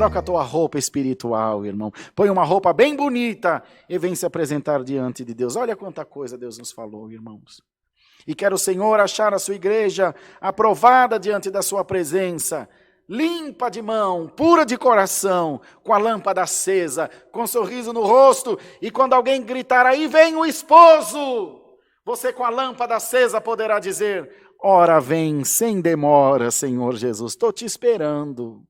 Troca a tua roupa espiritual, irmão. Põe uma roupa bem bonita e vem se apresentar diante de Deus. Olha quanta coisa Deus nos falou, irmãos. E quer o Senhor achar a sua igreja aprovada diante da sua presença, limpa de mão, pura de coração, com a lâmpada acesa, com um sorriso no rosto, e quando alguém gritar, aí vem o esposo, você com a lâmpada acesa poderá dizer, ora vem, sem demora, Senhor Jesus, estou te esperando.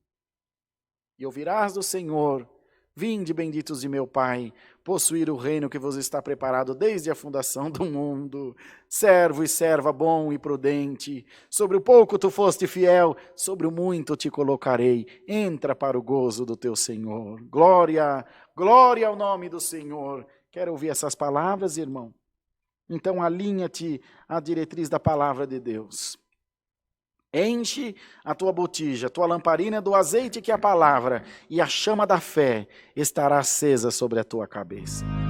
E ouvirás do Senhor, vinde benditos de meu Pai, possuir o reino que vos está preparado desde a fundação do mundo. Servo e serva bom e prudente, sobre o pouco tu foste fiel, sobre o muito te colocarei. Entra para o gozo do teu Senhor. Glória, glória ao nome do Senhor. Quer ouvir essas palavras, irmão? Então alinha-te à diretriz da palavra de Deus. Enche a tua botija, a tua lamparina do azeite que é a palavra, e a chama da fé estará acesa sobre a tua cabeça.